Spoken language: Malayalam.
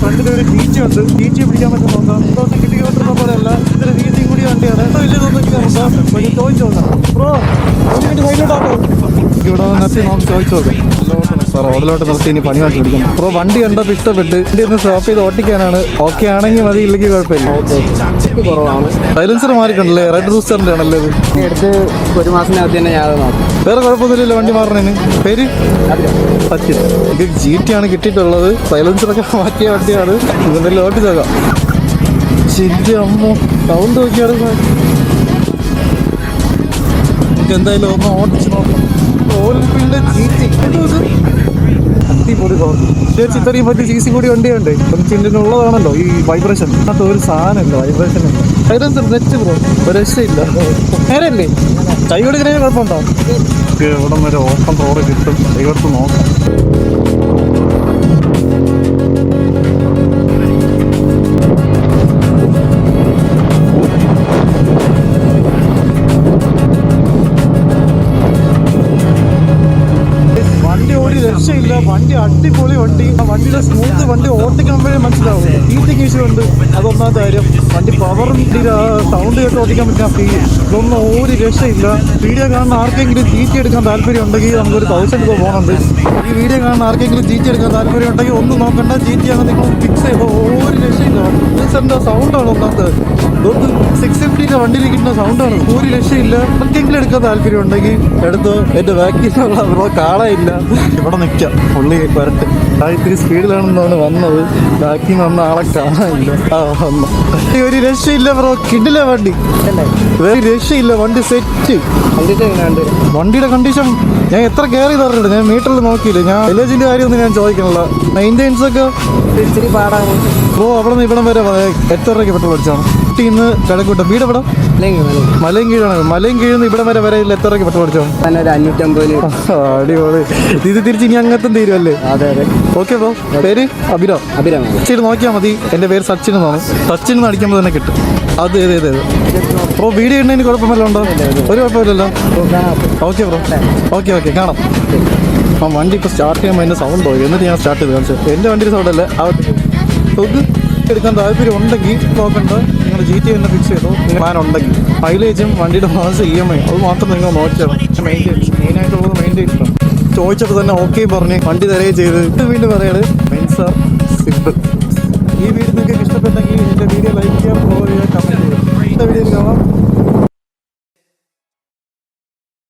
ഫ്രണ്ടിലൊരു ബീച്ച് ഉണ്ട്. ബീച്ച് പിടിക്കാൻ പറ്റും നോക്കാം. 1000 കിലോമീറ്റർ പോലെയല്ല, ഇത്ര വീതിയും കൂടിയ വണ്ടിയാണ്. വലിയതൊന്നും നമുക്ക് ചോദിച്ചു നോക്കാം. ബ്രോ സൈഡിലോട്ടാക്കോ, ഇവിടെ നിർത്തി നമുക്ക് ചോദിച്ചു നോക്കാം. റോഡിലോട്ട് നിർത്തി ഇനി പണി മാറ്റി പിടിക്കണം. ബ്രോ വണ്ടി കണ്ടപ്പോൾ ഇഷ്ടപ്പെട്ട് വണ്ടി ഒന്ന് സ്റ്റോപ്പ് ചെയ്ത് ഓട്ടിക്കാനാണ്. ഓക്കെ ആണെങ്കിൽ മതി, ഇല്ലെങ്കിൽ കുഴപ്പമില്ല. കുറവാണ്. സൈലൻസർ മാറിയിട്ടുണ്ടല്ലേ? റെഡ് റൂസ്റ്ററിന്റെ ആണല്ലേ ഇത്? എടുത്ത് 1 മാസത്തിനകത്ത് തന്നെ ഞാൻ നോക്കാം. വേറെ കുഴപ്പമൊന്നുമില്ലല്ലോ വണ്ടി മാറണേന്? പേര് സച്ചിൻ. ഇത് GT ആണ് കിട്ടിയിട്ടുള്ളത്. സൈലൻസറൊക്കെ മാറ്റിയ വണ്ടിയാണ്. ഇതെന്തെങ്കിലും ഓട്ടി നോക്കാം. ശരി അമ്മ സൗണ്ട് നോക്കിയാണ്. എന്തായാലും ഒന്ന് ഓടിച്ച് നോക്കാം. റോയൽ എൻഫീൽഡ് GT അടിപൊളി ചേച്ചി. ഇത്രയും പറ്റി CC കൂടി വണ്ടിയുണ്ട്. ഉള്ളതാണല്ലോ ഈ വൈബ്രേഷൻ. അത് ഒരു സാധനമല്ല വൈബ്രേഷൻ. സൈലൻസർ നെറ്റ് ബ്രോ ഒരു രക്ഷയില്ല. നേരല്ലേ കൈ കൊടുക്കുന്നതിന് കുഴപ്പമുണ്ടോ? ഇവിടം വരെ ഓപ്പൺ റോഡ് കിട്ടും. കൈകൊടുത്ത് നോക്കാം. രക്ഷയില്ല. വണ്ടി അടിപൊളി വണ്ടി. ആ വണ്ടിയുടെ സ്മൂത്ത്, വണ്ടി ഓട്ടിക്കുമ്പോഴേ മനസ്സിലാവും. ഹീറ്റിംഗ് ഇഷ്യൂ ഉണ്ട്, അതൊന്നാമത്തെ കാര്യം. വണ്ടി പവറും സൗണ്ട് കേട്ട് ഓടിക്കാൻ പറ്റുന്ന ഫീൽ, ഇതൊന്നും ഒരു രക്ഷയില്ല. വീഡിയോ കാണുന്ന ആർക്കെങ്കിലും GT എടുക്കാൻ താല്പര്യം ഉണ്ടെങ്കിൽ നമുക്കൊരു 1000 രൂപ പോകുന്നുണ്ട്. ഈ വീഡിയോ കാണുന്ന ആർക്കെങ്കിലും GT എടുക്കാൻ താല്പര്യം ഉണ്ടെങ്കിൽ ഒന്നും നോക്കണ്ട, GT ആണ് നിങ്ങൾ ഫിക്സ് ചെയ്തോ. ഒരു രക്ഷയില്ല. എന്താ സൗണ്ടാണ് ഒന്നാമത്. ഇതൊന്ന് 650 വണ്ടിയിൽ കിട്ടുന്ന സൗണ്ടാണ്. ഒരു രക്ഷയില്ല. ആർക്കെങ്കിലും എടുക്കാൻ താല്പര്യം ഉണ്ടെങ്കിൽ എടുത്തോ. എൻ്റെ ബാക്കിലുള്ള കാണാനില്ല. ഇവിടെ നിൽക്കാം. പുള്ളി വരട്ടെ. ഇത്തിരി സ്പീഡിലാണെന്നാണ് വന്നത്. ബാക്കിൽ നിന്ന് വന്ന ആളെ കാണാനില്ല. ഒരു രക്ഷയില്ല ബ്രോ. കിടില വണ്ടി, വേറെ രക്ഷയില്ല. വണ്ടി സെറ്റ്. വണ്ടിയുടെ കണ്ടീഷൻ ഞാൻ എത്ര കെയർ ചെയ്തിട്ടുണ്ട്. ഞാൻ മീറ്ററിൽ നോക്കിയില്ല. ഞാൻ വില്ലേജിന്റെ കാര്യമൊന്നും ഞാൻ ചോദിക്കണില്ല. മെയിൻ്റെനൻസ് ഒക്കെ ഇച്ചിരി പാടാണ് ബ്രോ. അവിടെ നിന്ന് ഇവിടം വരെ എത്ര രൂപയ്ക്ക് പെട്രോൾ അടിച്ചാണ്? ഇന്ന് കിഴക്കൂട്ടം. വീട് എവിടെ? മലയും കീഴാണ്. മലയും കീഴിൽ നിന്ന് ഇവിടം വരെ വരെ എത്ര രൂപയ്ക്ക് പെട്രോൾ അടിച്ചാണ്? 550. അടിപൊളി. ഇത് തിരിച്ച് ഇനി അങ്ങനത്തും തീരുമല്ലേ? അതെ അതെ. Okay bro. പേര് അഭിരാം. ശരി, നോക്കിയാൽ മതി. എൻ്റെ പേര് സച്ചിൻ എന്നാണ്. സച്ചിൻ എന്ന് അടിക്കുമ്പോൾ തന്നെ കിട്ടും. അത് ഏത് ബ്രോ? വീഡിയോ ഇടുന്നതിന് കുഴപ്പമല്ലോ ഉണ്ടോ? ഒരു കുഴപ്പമില്ലല്ലോ. Okay bro. ഓക്കെ കാണാം. ആ വണ്ടി ഇപ്പോൾ സ്റ്റാർട്ട് ചെയ്യുമ്പോൾ എൻ്റെ സൗണ്ട് പോയി. എന്നിട്ട് ഞാൻ സ്റ്റാർട്ട് ചെയ്ത് കാണിച്ചത്. എൻ്റെ വണ്ടിയുടെ സൗണ്ട് അല്ലേ. അത് എടുക്കാൻ താല്പര്യം ഉണ്ടെങ്കിൽ നോക്കണ്ട. നിങ്ങൾ GT തന്നെ ഫിക്സ് ചെയ്തോ. പ്ലാൻ ഉണ്ടെങ്കിൽ മൈലേജും വണ്ടിയുടെ മാസം EMI അത് മാത്രം നിങ്ങൾ നോക്കിയാൽ. മെയിനായിട്ടുള്ളത് മെയിൻ്റെയിൻസ് ആണ്. ചോദിച്ചപ്പോൾ തന്നെ ഓക്കെ പറഞ്ഞ് വണ്ടി തരുകയും ചെയ്ത്. വീണ്ടും പറയാണ് മെൻസാർ സിമ്പിൾ. ഈ വീഡിയോ നിങ്ങൾക്ക് ഇഷ്ടപ്പെട്ടെങ്കിൽ എൻ്റെ വീഡിയോ ലൈക്ക് ചെയ്യാൻ, ഫോളോ ചെയ്യാൻ, കമൻറ്റ് ചെയ്യാം. അടുത്ത വീഡിയോയിൽ കാണാം.